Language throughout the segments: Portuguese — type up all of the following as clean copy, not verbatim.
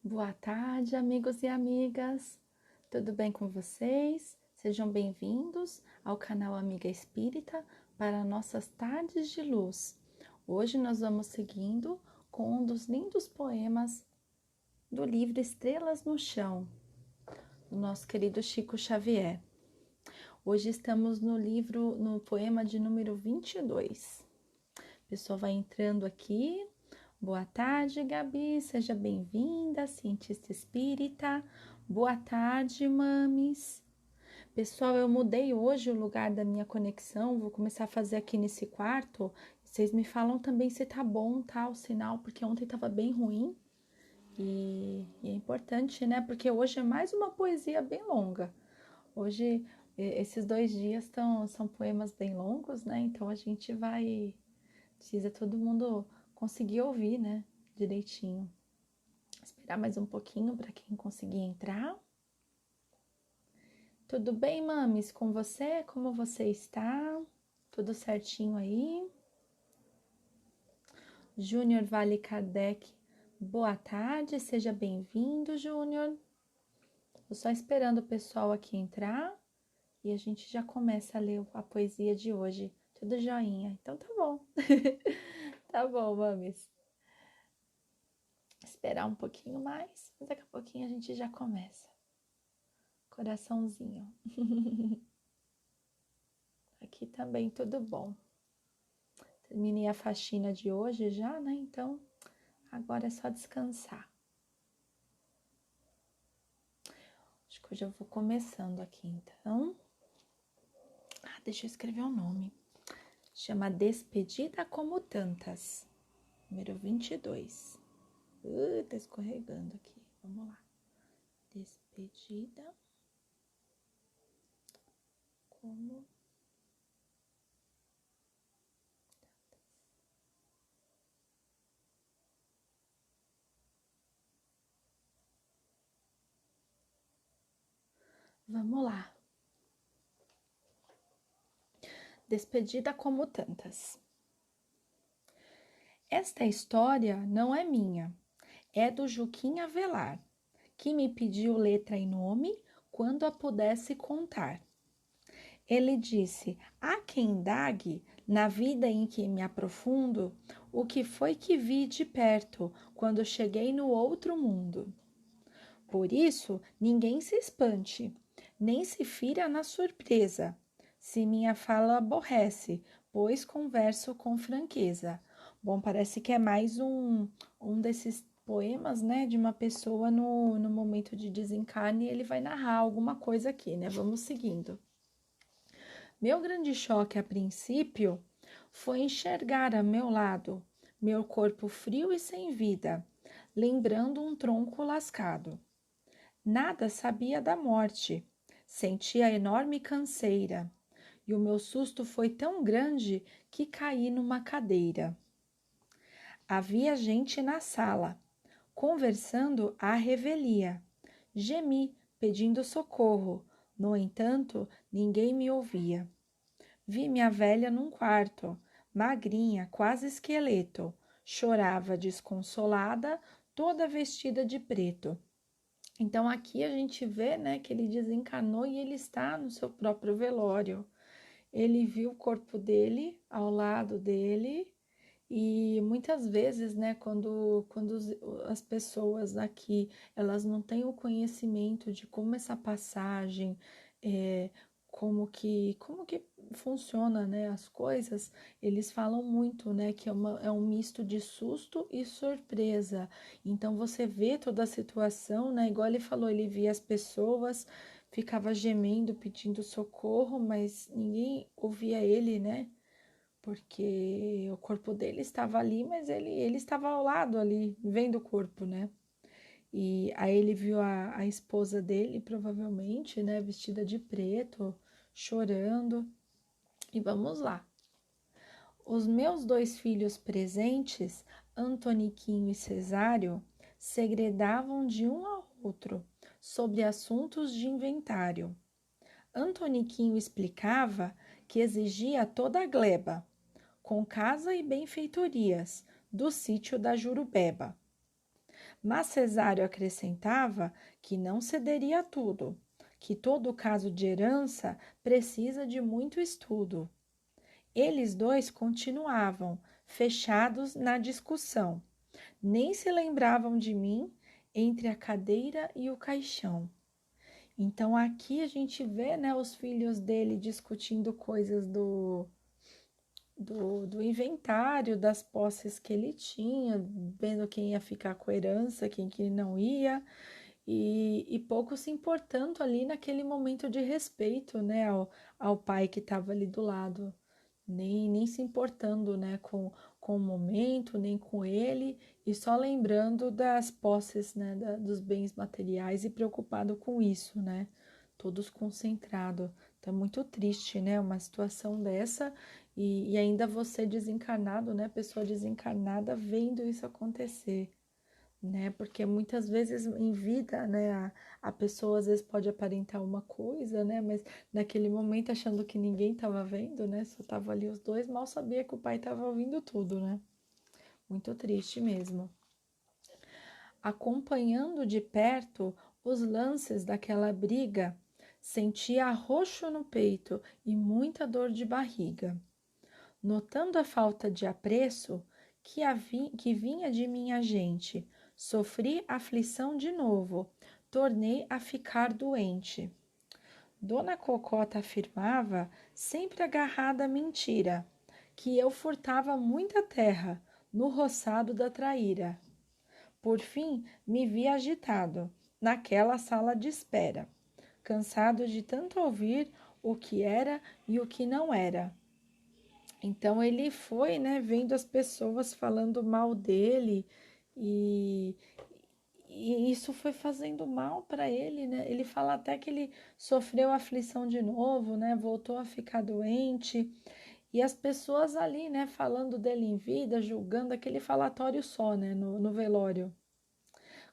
Boa tarde, amigos e amigas. Tudo bem com vocês? Sejam bem-vindos ao canal Amiga Espírita para nossas tardes de luz. Hoje nós vamos seguindo com um dos lindos poemas do livro Estrelas no Chão, do nosso querido Chico Xavier. Hoje estamos no poema de número 22. A pessoa vai entrando aqui. Boa tarde, Gabi, seja bem-vinda, cientista espírita. Boa tarde, mames. Pessoal, eu mudei hoje o lugar da minha conexão, vou começar a fazer aqui nesse quarto. Vocês me falam também se tá bom, tá, o sinal, porque ontem tava bem ruim. E é importante, né, porque hoje é mais uma poesia bem longa. Hoje, esses 2 dias são poemas bem longos, né, então a gente precisa todo mundo conseguir ouvir, né, direitinho. Esperar mais um pouquinho para quem conseguir entrar. Tudo bem, mames, com você? Como você está? Tudo certinho aí? Júnior Vale Kardec, boa tarde, seja bem-vindo, Júnior. Tô só esperando o pessoal aqui entrar e a gente já começa a ler a poesia de hoje. Tudo joinha, então tá bom. Tá bom, mames. Esperar um pouquinho mais, mas daqui a pouquinho a gente já começa. Coraçãozinho. Aqui também tudo bom. Terminei a faxina de hoje já, né? Então, agora é só descansar. Acho que hoje eu vou começando aqui, então. Deixa eu escrever o nome. Chama Despedida como Tantas. Número 22. Tá escorregando aqui. Vamos lá. Despedida como Vamos lá. Despedida como tantas. Esta história não é minha, é do Juquim Avelar, que me pediu letra e nome quando a pudesse contar. Ele disse: há quem indague, na vida em que me aprofundo, o que foi que vi de perto quando cheguei no outro mundo. Por isso, ninguém se espante, nem se fira na surpresa, se minha fala aborrece, pois converso com franqueza. Bom, parece que é mais um desses poemas, né, de uma pessoa no momento de desencarne, e ele vai narrar alguma coisa aqui, né? Vamos seguindo. Meu grande choque a princípio foi enxergar a meu lado meu corpo frio e sem vida, lembrando um tronco lascado. Nada sabia da morte, sentia enorme canseira, e o meu susto foi tão grande que caí numa cadeira. Havia gente na sala, conversando à revelia. Gemi, pedindo socorro, no entanto, ninguém me ouvia. Vi minha velha num quarto, magrinha, quase esqueleto, chorava desconsolada, toda vestida de preto. Então aqui a gente vê, né, que ele desencarnou e ele está no seu próprio velório. Ele viu o corpo dele ao lado dele e muitas vezes, né, quando as pessoas aqui, elas não têm o conhecimento de como essa passagem, é, como que funciona, né, as coisas, eles falam muito, né, que é um misto de susto e surpresa. Então você vê toda a situação, né, igual ele falou, ele via as pessoas, ficava gemendo, pedindo socorro, mas ninguém ouvia ele, né? Porque o corpo dele estava ali, mas ele estava ao lado ali, vendo o corpo, né? E aí ele viu a esposa dele, provavelmente, né, vestida de preto, chorando. E vamos lá. Os meus 2 filhos presentes, Antoniquinho e Cesário, segredavam de um ao outro sobre assuntos de inventário. Antoniquinho explicava que exigia toda a gleba, com casa e benfeitorias, do sítio da Jurubeba. Mas Cesário acrescentava que não cederia a tudo, que todo caso de herança precisa de muito estudo. Eles dois continuavam, fechados na discussão. Nem se lembravam de mim entre a cadeira e o caixão. Então aqui a gente vê, né, os filhos dele discutindo coisas do inventário, das posses que ele tinha, vendo quem ia ficar com a herança, quem que não ia, e pouco se importando ali naquele momento de respeito, né, ao pai que estava ali do lado, nem se importando, né, com o momento, nem com ele, e só lembrando das posses, né, dos bens materiais e preocupado com isso, né, todos concentrados. Então, é muito triste, né, uma situação dessa e ainda você desencarnado, né, pessoa desencarnada vendo isso acontecer, né? Porque muitas vezes em vida, né, a pessoa às vezes pode aparentar uma coisa, né, mas naquele momento achando que ninguém estava vendo, né, só tava ali os dois, mal sabia que o pai estava ouvindo tudo, né? Muito triste mesmo. Acompanhando de perto os lances daquela briga, sentia arroxo no peito e muita dor de barriga. Notando a falta de apreço que vinha de minha gente, sofri aflição de novo, tornei a ficar doente. Dona Cocota afirmava, sempre agarrada à mentira, que eu furtava muita terra no roçado da traíra. Por fim, me vi agitado, naquela sala de espera, cansado de tanto ouvir o que era e o que não era. Então ele foi, né, vendo as pessoas falando mal dele e, e isso foi fazendo mal para ele, né? Ele fala até que ele sofreu aflição de novo, né? Voltou a ficar doente e as pessoas ali, né, falando dele em vida, julgando aquele falatório só, né, no velório.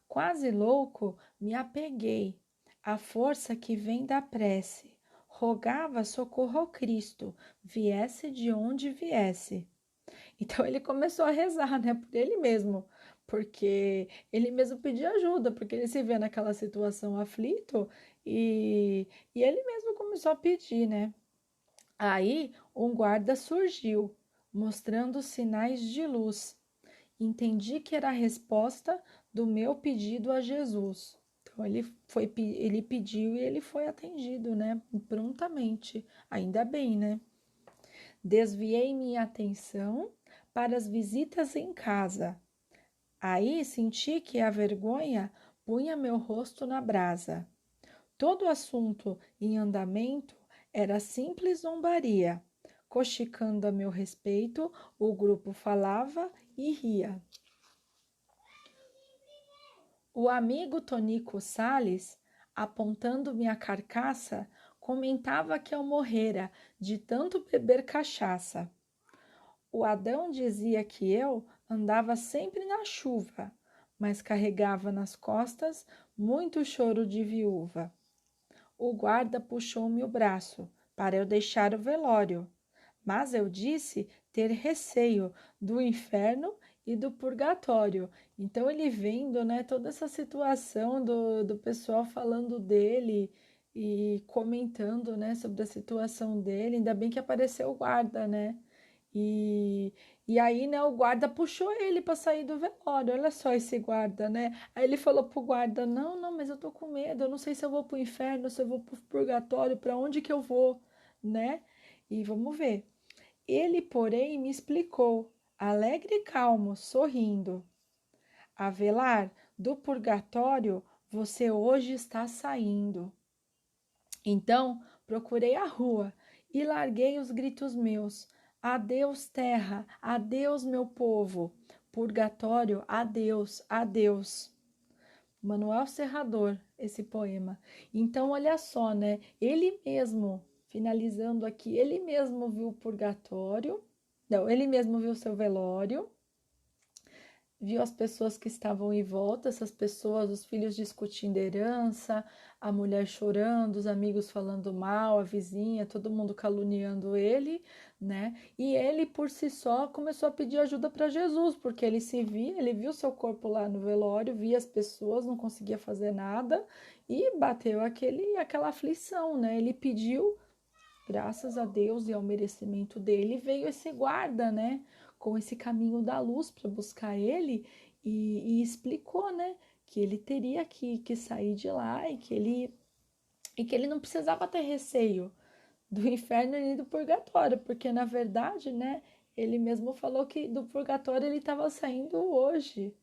Quase louco, me apeguei à força que vem da prece. Rogava socorro ao Cristo, viesse de onde viesse. Então ele começou a rezar, né, por ele mesmo, porque ele mesmo pedia ajuda, porque ele se vê naquela situação aflito e ele mesmo começou a pedir, né? Aí um guarda surgiu, mostrando sinais de luz. Entendi que era a resposta do meu pedido a Jesus. Então ele pediu e ele foi atendido, né? Prontamente. Ainda bem, né? Desviei minha atenção para as visitas em casa. Aí senti que a vergonha punha meu rosto na brasa. Todo assunto em andamento era simples zombaria. Cochicando a meu respeito, o grupo falava e ria. O amigo Tonico Salles, apontando minha carcaça, comentava que eu morrera de tanto beber cachaça. O Adão dizia que eu andava sempre na chuva, mas carregava nas costas muito choro de viúva. O guarda puxou-me o braço para eu deixar o velório, mas eu disse ter receio do inferno e do purgatório. Então ele vendo, né, toda essa situação do pessoal falando dele e comentando, né, sobre a situação dele. Ainda bem que apareceu o guarda, né? E, e aí, né, o guarda puxou ele para sair do velório. Olha só esse guarda, né? Aí ele falou pro guarda: Não, não, mas eu tô com medo. Eu não sei se eu vou pro inferno, se eu vou pro purgatório, para onde que eu vou, né? E vamos ver. Ele, porém, me explicou, alegre e calmo, sorrindo: Avelar, do purgatório você hoje está saindo. Então procurei a rua e larguei os gritos meus: Adeus, terra, adeus, meu povo. Purgatório, adeus, adeus. Manuel Serrador, esse poema. Então, olha só, né? Ele mesmo, finalizando aqui, ele mesmo viu o purgatório, não, ele mesmo viu seu velório, viu as pessoas que estavam em volta, essas pessoas, os filhos discutindo herança, a mulher chorando, os amigos falando mal, a vizinha, todo mundo caluniando ele, né? E ele por si só começou a pedir ajuda para Jesus, porque ele se via, ele viu seu corpo lá no velório, via as pessoas, não conseguia fazer nada e bateu aquela aflição, né? Ele pediu, graças a Deus e ao merecimento dele, veio esse guarda, né? Com esse caminho da luz para buscar ele e explicou, né? Que ele teria que sair de lá e que ele não precisava ter receio do inferno e do purgatório, porque na verdade, né? Ele mesmo falou que do purgatório ele estava saindo hoje,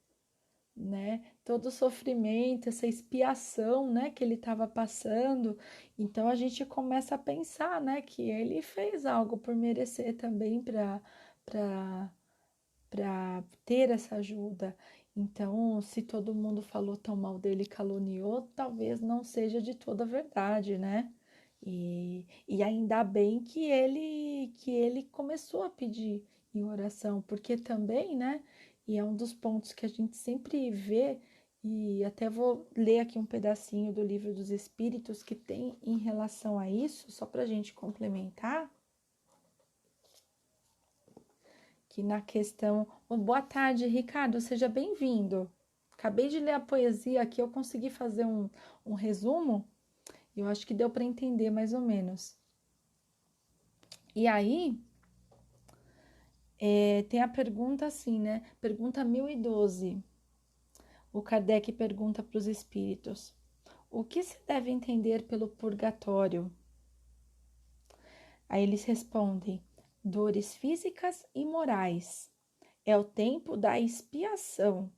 né? Todo o sofrimento, essa expiação, né, que ele estava passando. Então a gente começa a pensar, né, que ele fez algo por merecer também para para ter essa ajuda. Então, se todo mundo falou tão mal dele e caluniou, talvez não seja de toda a verdade, né? E ainda bem que ele começou a pedir em oração, porque também, né? E é um dos pontos que a gente sempre vê, e até vou ler aqui um pedacinho do Livro dos Espíritos que tem em relação a isso, só para a gente complementar, que na questão. Oh, boa tarde, Ricardo, seja bem-vindo. Acabei de ler a poesia aqui, eu consegui fazer um resumo, e eu acho que deu para entender mais ou menos. E aí, tem a pergunta assim, né? Pergunta 1012. O Kardec pergunta para os espíritos: o que se deve entender pelo purgatório? Aí eles respondem: dores físicas e morais. É o tempo da expiação.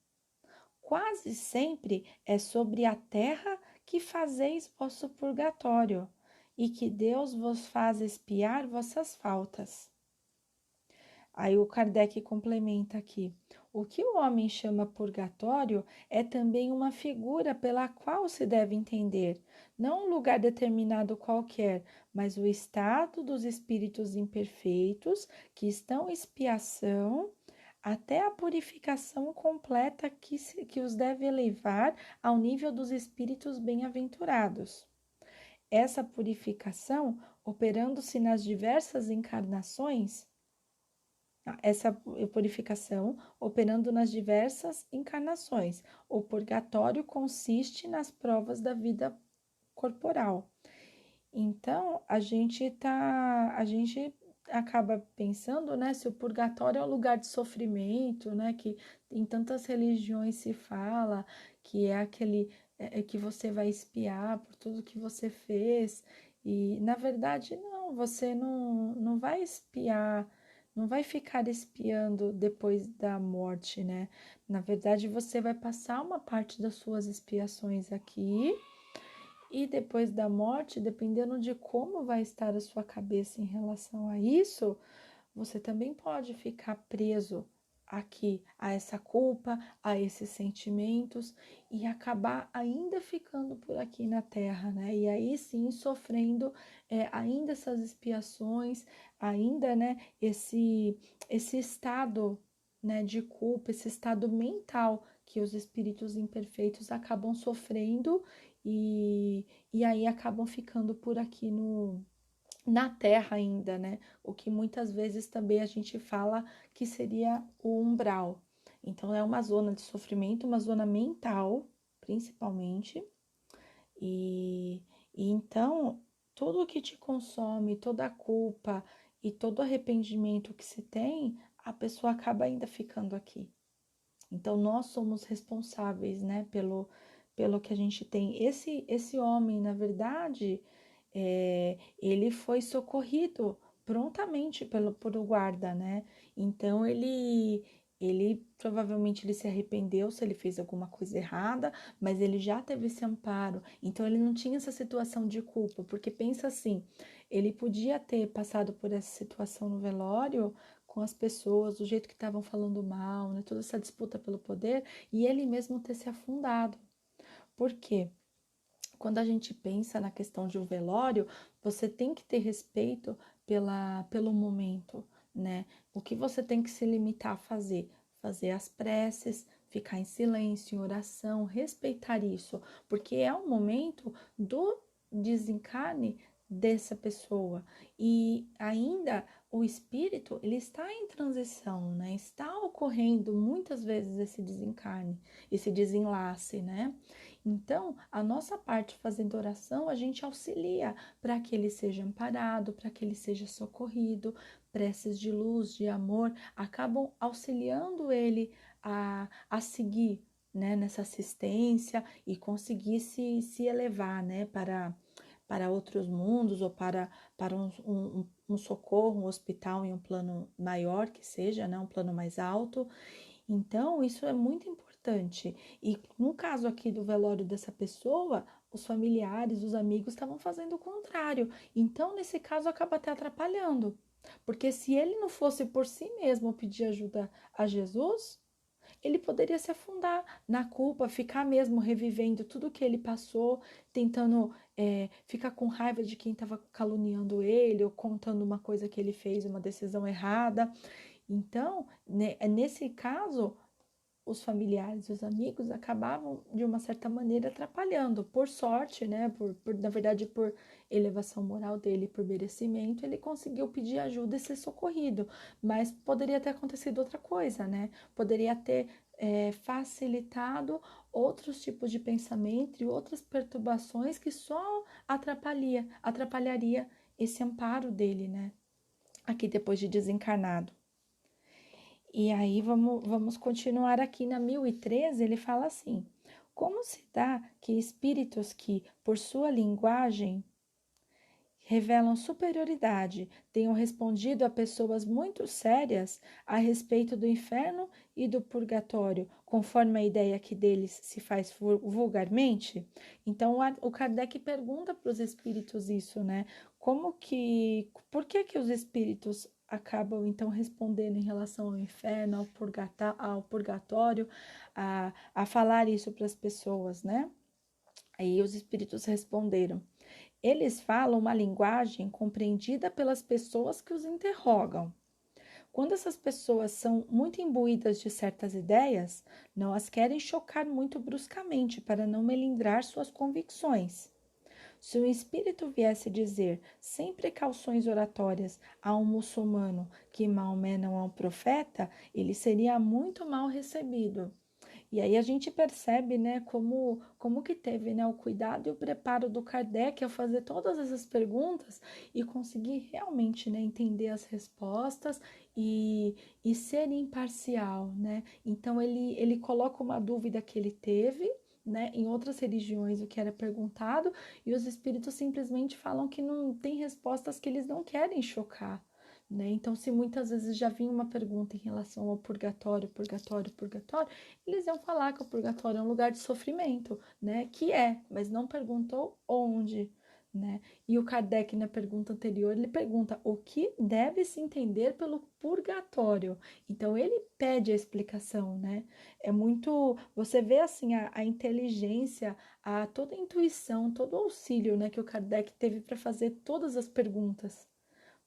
Quase sempre é sobre a terra que fazeis vosso purgatório, e que Deus vos faz expiar vossas faltas. Aí o Kardec complementa aqui: o que o homem chama purgatório é também uma figura pela qual se deve entender, não um lugar determinado qualquer, mas o estado dos espíritos imperfeitos que estão em expiação até a purificação completa que os deve elevar ao nível dos espíritos bem-aventurados. Essa purificação, operando-se nas diversas encarnações, essa purificação operando nas diversas encarnações. O purgatório consiste nas provas da vida corporal. Então, a gente acaba pensando, né, se o purgatório é um lugar de sofrimento, né, que em tantas religiões se fala que é aquele que você vai expiar por tudo que você fez. E na verdade não, você não vai expiar, não vai ficar espiando depois da morte, né? Na verdade, você vai passar uma parte das suas expiações aqui e depois da morte, dependendo de como vai estar a sua cabeça em relação a isso, você também pode ficar preso aqui a essa culpa, a esses sentimentos e acabar ainda ficando por aqui na Terra, né? E aí sim sofrendo ainda essas expiações, ainda, né? Esse estado, né? De culpa, esse estado mental que os espíritos imperfeitos acabam sofrendo e aí acabam ficando por aqui no na Terra ainda, né? O que muitas vezes também a gente fala que seria o umbral. Então, é uma zona de sofrimento, uma zona mental, principalmente. E, e então, tudo que te consome, toda a culpa e todo arrependimento que se tem, a pessoa acaba ainda ficando aqui. Então, nós somos responsáveis, né, pelo que a gente tem. Esse homem, na verdade, ele foi socorrido prontamente por o guarda, né? Então ele provavelmente ele se arrependeu se ele fez alguma coisa errada, mas ele já teve esse amparo. Então ele não tinha essa situação de culpa, porque pensa assim, ele podia ter passado por essa situação no velório com as pessoas, do jeito que estavam falando mal, né? Toda essa disputa pelo poder, e ele mesmo ter se afundado. Por quê? Quando a gente pensa na questão de um velório, você tem que ter respeito pelo momento, né? O que você tem que se limitar a fazer? fazer as preces, ficar em silêncio, em oração, respeitar isso, porque é o momento do desencarne dessa pessoa e ainda o espírito ele está em transição, né? Está ocorrendo muitas vezes esse desencarne, esse desenlace, né? Então, a nossa parte fazendo oração, a gente auxilia para que ele seja amparado, para que ele seja socorrido, preces de luz, de amor, acabam auxiliando ele a seguir, né, nessa assistência e conseguir se elevar, né, para outros mundos ou para um socorro, um hospital em um plano maior que seja, né, um plano mais alto. Então, isso é muito importante. E no caso aqui do velório dessa pessoa, os familiares, os amigos estavam fazendo o contrário. Então, nesse caso, acaba até atrapalhando. Porque se ele não fosse por si mesmo pedir ajuda a Jesus, ele poderia se afundar na culpa, ficar mesmo revivendo tudo que ele passou, tentando ficar com raiva de quem estava caluniando ele ou contando uma coisa que ele fez, uma decisão errada. Então, nesse caso, os familiares e os amigos acabavam, de uma certa maneira, atrapalhando. Por sorte, né? Na verdade, por elevação moral dele, por merecimento, ele conseguiu pedir ajuda e ser socorrido. Mas poderia ter acontecido outra coisa, né? Poderia ter facilitado outros tipos de pensamento e outras perturbações que só atrapalharia esse amparo dele, né? Aqui depois de desencarnado. E aí vamos continuar aqui na 1013, ele fala assim: como se dá que espíritos que, por sua linguagem, revelam superioridade, tenham respondido a pessoas muito sérias a respeito do inferno e do purgatório, conforme a ideia que deles se faz vulgarmente? Então, o Kardec pergunta para os espíritos isso, né? Por que os espíritos acabam, então, respondendo em relação ao inferno, ao purgatório, a falar isso para as pessoas, né? Aí os espíritos responderam: eles falam uma linguagem compreendida pelas pessoas que os interrogam. Quando essas pessoas são muito imbuídas de certas ideias, não as querem chocar muito bruscamente para não melindrar suas convicções. Se um espírito viesse dizer, sem precauções oratórias, a um muçulmano que Maomé não é um profeta, ele seria muito mal recebido. E aí a gente percebe, né, como que teve, né, o cuidado e o preparo do Kardec ao fazer todas essas perguntas e conseguir realmente, né, entender as respostas e ser imparcial, né? Então ele coloca uma dúvida que ele teve, né, em outras religiões o que era perguntado e os espíritos simplesmente falam que não tem respostas que eles não querem chocar. Né? Então, se muitas vezes já vinha uma pergunta em relação ao purgatório, eles iam falar que o purgatório é um lugar de sofrimento, né? Que é, mas não perguntou onde, né? E o Kardec, na pergunta anterior, ele pergunta o que deve se entender pelo purgatório. Então, ele pede a explicação, né? É muito. Você vê assim a inteligência, toda a intuição, todo o auxílio, né, que o Kardec teve para fazer todas as perguntas,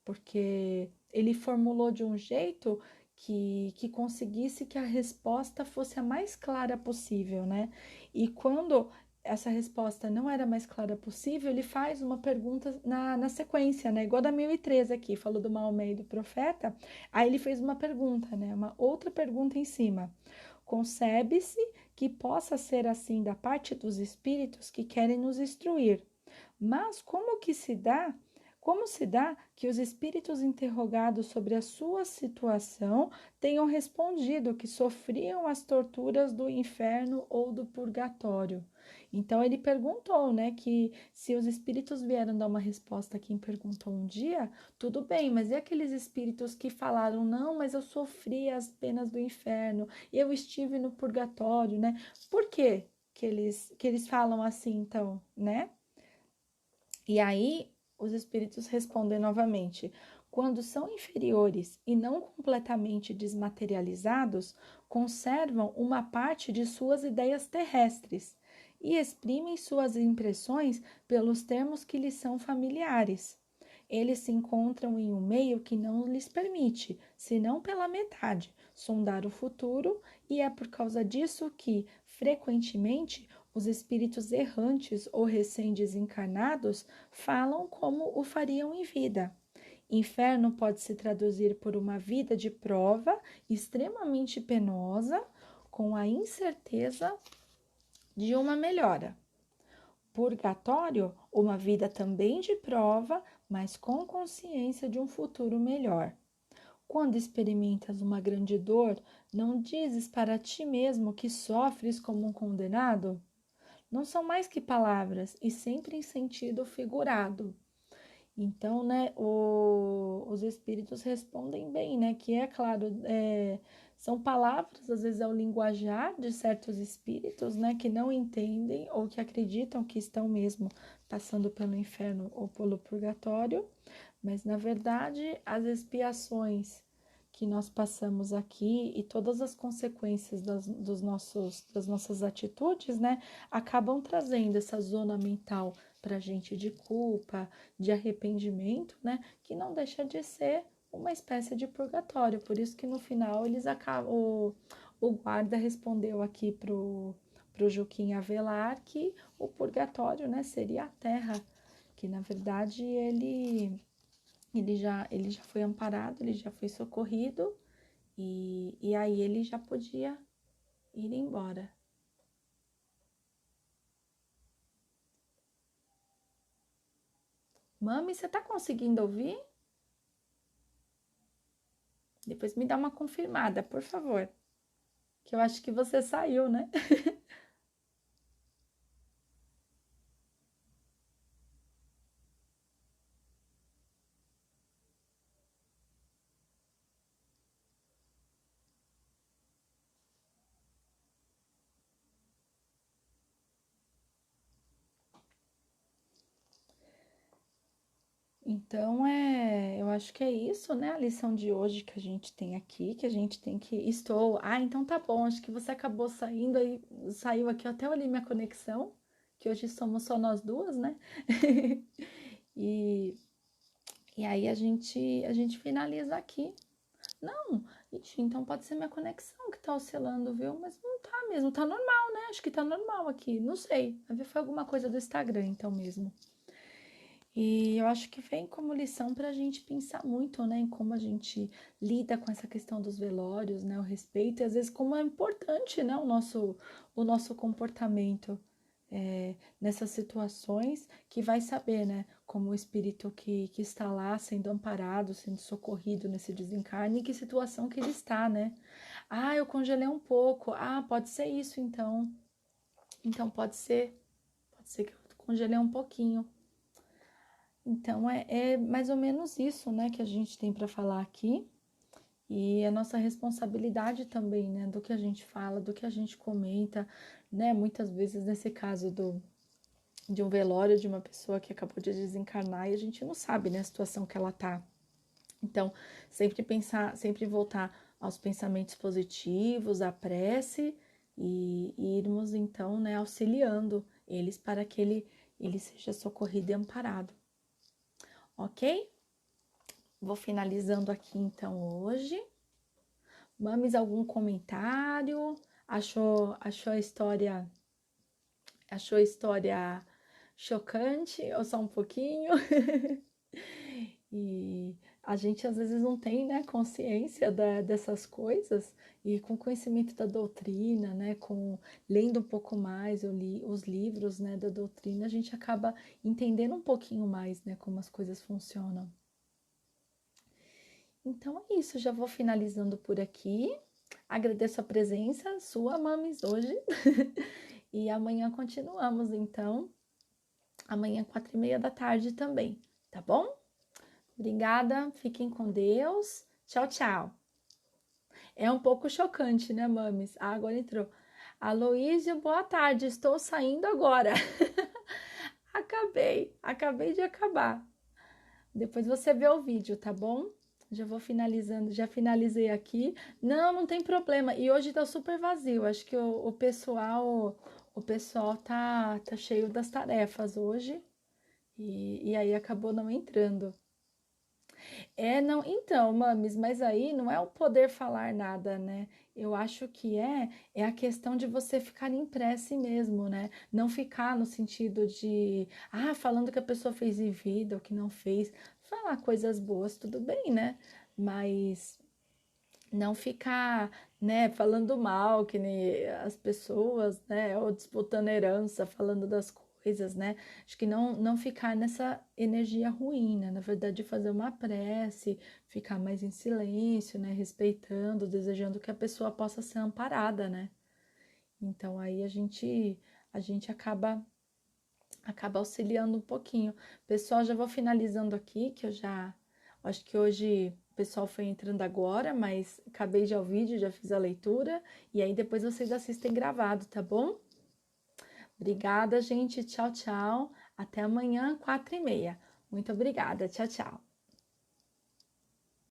porque ele formulou de um jeito que conseguisse que a resposta fosse a mais clara possível, né? E quando essa resposta não era mais clara possível, ele faz uma pergunta na sequência, né? Igual da 1013 aqui, falou do Maomé e do profeta, aí ele fez uma pergunta, né? Uma outra pergunta em cima. Concebe-se que possa ser assim da parte dos espíritos que querem nos instruir, mas como se dá que os espíritos interrogados sobre a sua situação tenham respondido que sofriam as torturas do inferno ou do purgatório? Então ele perguntou, né, que se os espíritos vieram dar uma resposta a quem perguntou um dia, tudo bem, mas e aqueles espíritos que falaram, não, mas eu sofri as penas do inferno, eu estive no purgatório, né? Por quê que eles falam assim, então, né? E aí os espíritos respondem novamente: quando são inferiores e não completamente desmaterializados, conservam uma parte de suas ideias terrestres e exprimem suas impressões pelos termos que lhes são familiares. Eles se encontram em um meio que não lhes permite, senão pela metade, sondar o futuro, e é por causa disso que, frequentemente, os espíritos errantes ou recém-desencarnados falam como o fariam em vida. Inferno pode se traduzir por uma vida de prova extremamente penosa, com a incerteza de uma melhora. Purgatório, uma vida também de prova, mas com consciência de um futuro melhor. Quando experimentas uma grande dor, não dizes para ti mesmo que sofres como um condenado? Não são mais que palavras, e sempre em sentido figurado. Então, né, os espíritos respondem bem, né? Que é claro, são palavras, às vezes é o linguajar de certos espíritos, né? Que não entendem ou que acreditam que estão mesmo passando pelo inferno ou pelo purgatório, mas na verdade as expiações que nós passamos aqui e todas as consequências das nossas atitudes, né? Acabam trazendo essa zona mental para a gente de culpa, de arrependimento, né? Que não deixa de ser uma espécie de purgatório. Por isso que no final eles acabam. O guarda respondeu aqui pro Joaquim Avelar que o purgatório, né, seria a terra, que na verdade ele já foi amparado, ele já foi socorrido e aí ele já podia ir embora. Mami, você tá conseguindo ouvir? Depois me dá uma confirmada, por favor. Que eu acho que você saiu, né? Então, eu acho que é isso, né? A lição de hoje que a gente tem aqui, que a gente tem que. Então tá bom, acho que você acabou saindo aí, saiu aqui, eu até olhei minha conexão, que hoje somos só nós duas, né? E, e aí a gente finaliza aqui. Não, ixi, então pode ser minha conexão que tá oscilando, viu? Mas não tá mesmo, tá normal, né? Acho que tá normal aqui, não sei. Vai ver foi alguma coisa do Instagram, então mesmo. E eu acho que vem como lição para a gente pensar muito, né, em como a gente lida com essa questão dos velórios, né, o respeito, e às vezes como é importante, né, o nosso comportamento nessas situações, que vai saber, né, como o espírito que está lá sendo amparado, sendo socorrido nesse desencarne, em que situação que ele está, né? Ah, eu congelei um pouco. Ah, pode ser isso, então. Então pode ser que eu congelei um pouquinho. Então é mais ou menos isso, né, que a gente tem para falar aqui. E a nossa responsabilidade também, né, do que a gente fala, do que a gente comenta, né, muitas vezes nesse caso de um velório de uma pessoa que acabou de desencarnar e a gente não sabe, né, a situação que ela tá. Então, sempre pensar, sempre voltar aos pensamentos positivos, à prece e irmos então, né, auxiliando eles para que ele seja socorrido e amparado, ok? Vou finalizando aqui então hoje. Mames, algum comentário? Achou a história chocante ou só um pouquinho? E a gente às vezes não tem, né, consciência dessas coisas e com conhecimento da doutrina, né, com lendo um pouco mais os livros, né, da doutrina, a gente acaba entendendo um pouquinho mais, né, como as coisas funcionam. Então é isso, já vou finalizando por aqui. Agradeço a presença sua, Mames, hoje. E amanhã continuamos, então. Amanhã, 4:30 da tarde também, tá bom? Obrigada, fiquem com Deus. Tchau, tchau. É um pouco chocante, né, Mames? Ah, agora entrou. Aloísio, boa tarde, estou saindo agora. Acabei de acabar. Depois você vê o vídeo, tá bom? Já vou finalizando, já finalizei aqui. Não, não tem problema. E hoje tá super vazio. Acho que o pessoal tá cheio das tarefas hoje. E aí acabou não entrando. Não, então, mames, mas aí não é o poder falar nada, né? Eu acho que é a questão de você ficar em prece mesmo, né? Não ficar no sentido de, falando que a pessoa fez em vida, ou que não fez. Falar coisas boas, tudo bem, né? Mas não ficar, né, falando mal, que nem as pessoas, né, ou disputando herança, falando das coisas, né? Acho que não ficar nessa energia ruim, né? Na verdade, fazer uma prece, ficar mais em silêncio, né, respeitando, desejando que a pessoa possa ser amparada, né? Então aí a gente acaba auxiliando um pouquinho. Pessoal, já vou finalizando aqui, que eu já acho que hoje o pessoal foi entrando agora, mas acabei já o vídeo, já fiz a leitura, e aí depois vocês assistem gravado, tá bom? Obrigada, gente. Tchau, tchau. Até amanhã, 4h30. Muito obrigada. Tchau, tchau.